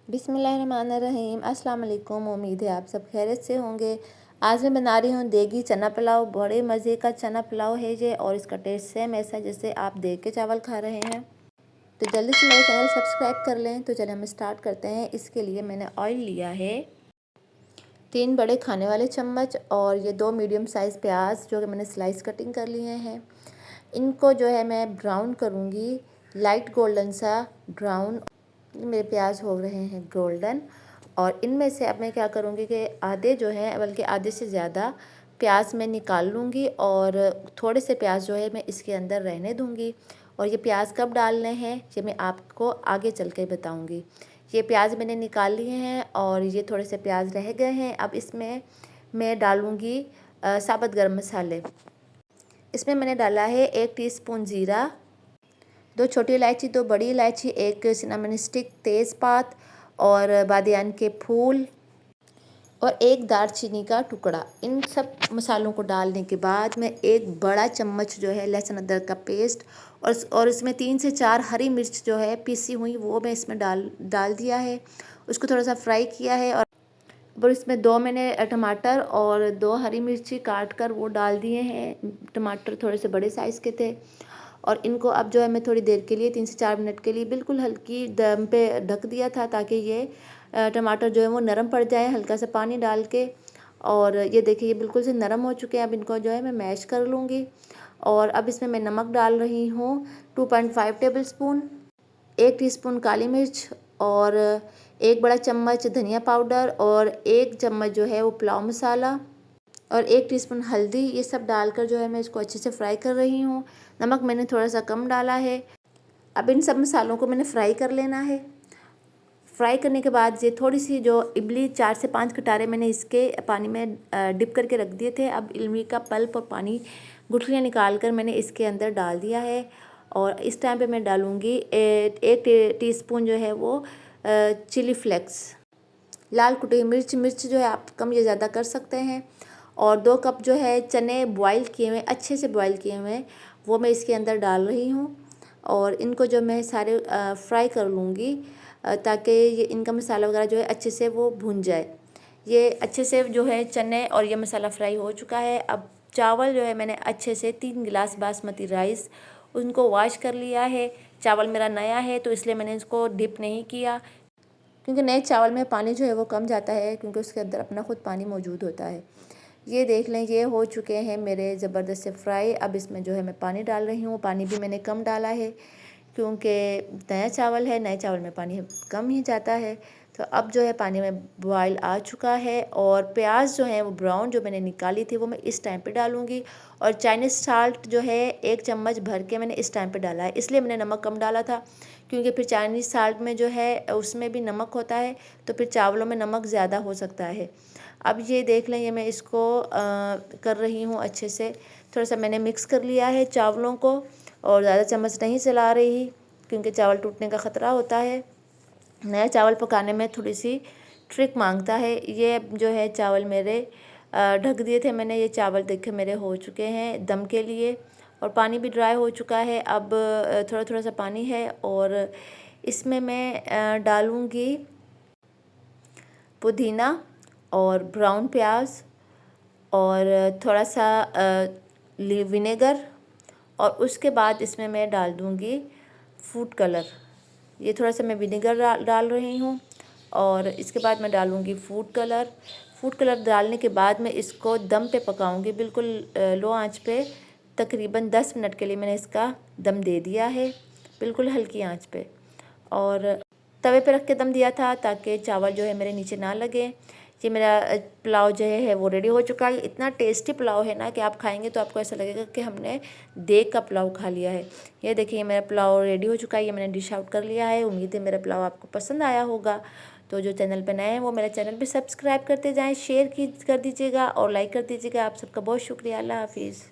बिस्मिल्लाहिर्रहमानिर्रहीम। अस्सलाम वालेकुम। उम्मीद है आप सब खैरियत से होंगे। आज मैं बना रही हूँ देगी चना पुलाव। बड़े मज़े का चना पुलाव है ये, और इसका टेस्ट सेम ऐसा जैसे आप देग के चावल खा रहे हैं। तो जल्दी से मेरे चैनल सब्सक्राइब कर लें। तो चलिए हम स्टार्ट करते हैं। इसके लिए मैंने ऑयल लिया है 3 बड़े खाने वाले चम्मच, और ये 2 मीडियम साइज़ प्याज जो कि मैंने स्लाइस कटिंग कर लिए हैं। इनको जो है मैं ब्राउन करूँगी, लाइट गोल्डन सा ब्राउन। मेरे प्याज हो रहे हैं गोल्डन, और इनमें से अब मैं क्या करूँगी कि आधे जो है, बल्कि आधे से ज़्यादा प्याज मैं निकाल लूँगी, और थोड़े से प्याज जो है मैं इसके अंदर रहने दूँगी। और ये प्याज कब डालने हैं ये मैं आपको आगे चल के बताऊँगी। ये प्याज मैंने निकाल लिए हैं, और ये थोड़े से प्याज रह गए हैं। अब इसमें मैं डालूँगी साबुत गरम मसाले। इसमें मैंने डाला है 1 टीस्पून ज़ीरा, 2 छोटी इलायची, 2 बड़ी इलायची, 1 सिनेमन स्टिक, तेज़पात और बादियान के फूल, और 1 दालचीनी का टुकड़ा। इन सब मसालों को डालने के बाद मैं 1 बड़ा चम्मच जो है लहसुन अदरक का पेस्ट, और इसमें 3 से 4 हरी मिर्च जो है पीसी हुई, वो मैं इसमें डाल दिया है। उसको थोड़ा सा फ्राई किया है, और इसमें 2 मैंने टमाटर और 2 हरी मिर्ची काट कर वो डाल दिए हैं। टमाटर थोड़े से बड़े साइज़ के थे। और इनको अब जो है मैं थोड़ी देर के लिए 3 से 4 मिनट के लिए बिल्कुल हल्की दम पे ढक दिया था, ताकि ये टमाटर जो है वो नरम पड़ जाए हल्का सा पानी डाल के। और ये देखिए ये बिल्कुल से नरम हो चुके हैं। अब इनको जो है मैं मैश कर लूँगी। और अब इसमें मैं नमक डाल रही हूँ 2.5 टेबल स्पून, 1 टीस्पून काली मिर्च, और 1 बड़ा चम्मच धनिया पाउडर, और 1 चम्मच जो है वो पुलाव मसाला, और 1 टीस्पून हल्दी। ये सब डालकर जो है मैं इसको अच्छे से फ्राई कर रही हूँ। नमक मैंने थोड़ा सा कम डाला है। अब इन सब मसालों को मैंने फ्राई कर लेना है। फ्राई करने के बाद ये थोड़ी सी जो इमली 4 से 5 कटारे मैंने इसके पानी में डिप करके रख दिए थे। अब इमली का पल्प और पानी गुठलियाँ निकाल कर मैंने इसके अंदर डाल दिया है। और इस टाइम पे मैं डालूँगी 1 टीस्पून जो है वो चिली फ्लेक्स, लाल कुटी मिर्च जो है आप कम या ज़्यादा कर सकते हैं। और 2 कप जो है चने बॉईल किए हुए, अच्छे से बॉईल किए हुए, वो मैं इसके अंदर डाल रही हूँ। और इनको जो मैं सारे फ्राई कर लूँगी, ताकि ये इनका मसाला वगैरह जो है अच्छे से वो भुन जाए। ये अच्छे से जो है चने और ये मसाला फ्राई हो चुका है। अब चावल जो है मैंने अच्छे से 3 गिलास बासमती राइस उनको वॉश कर लिया है। चावल मेरा नया है तो इसलिए मैंने इसको डिप नहीं किया, क्योंकि नए चावल में पानी जो है वो कम जाता है, क्योंकि उसके अंदर अपना खुद पानी मौजूद होता है। ये देख लें, ये हो चुके हैं मेरे ज़बरदस्त से फ्राई। अब इसमें जो है मैं पानी डाल रही हूँ। पानी भी मैंने कम डाला है, क्योंकि नया चावल है, नए चावल में पानी कम ही जाता है। तो अब जो है पानी में बॉयल आ चुका है, और प्याज जो है वो ब्राउन जो मैंने निकाली थी वो मैं इस टाइम पे डालूँगी। और चाइनीज़ साल्ट जो है 1 चम्मच भर के मैंने इस टाइम पे डाला है। इसलिए मैंने नमक कम डाला था, क्योंकि फिर चाइनीज़ साल्ट में जो है उसमें भी नमक होता है, तो फिर चावलों में नमक ज़्यादा हो सकता है। अब ये देख लें, ये मैं इसको कर रही हूँ अच्छे से। थोड़ा सा मैंने मिक्स कर लिया है चावलों को, और ज़्यादा चम्मच नहीं चला रही, क्योंकि चावल टूटने का ख़तरा होता है। नया चावल पकाने में थोड़ी सी ट्रिक मांगता है। ये जो है चावल मेरे ढक दिए थे मैंने। ये चावल देखे मेरे हो चुके हैं दम के लिए, और पानी भी ड्राई हो चुका है। अब थोड़ा थोड़ा सा पानी है, और इसमें मैं डालूँगी पुदीना और ब्राउन प्याज, और थोड़ा सा विनेगर, और उसके बाद इसमें मैं डाल दूँगी फूड कलर। ये थोड़ा सा मैं विनेगर डाल रही हूँ, और इसके बाद मैं डालूँगी फूड कलर। फूड कलर डालने के बाद मैं इसको दम पे पकाऊँगी, बिल्कुल लो आंच पे। तकरीबन 10 मिनट के लिए मैंने इसका दम दे दिया है, बिल्कुल हल्की आंच पे। और तवे पे रख के दम दिया था, ताकि चावल जो है मेरे नीचे ना लगे। ये मेरा पुलाव जो है वो रेडी हो चुका है। इतना टेस्टी पुलाव है ना कि आप खाएंगे तो आपको ऐसा लगेगा कि हमने देग का पुलाव खा लिया है। ये देखिए मेरा पुलाव रेडी हो चुका है। ये मैंने डिश आउट कर लिया है। उम्मीद है मेरा पुलाव आपको पसंद आया होगा। तो जो चैनल पे नए हैं वो मेरे चैनल पे सब्सक्राइब करते जाएँ, शेयर कर दीजिएगा और लाइक कर दीजिएगा। आप सबका बहुत शुक्रिया। अल्लाह हाफिज़।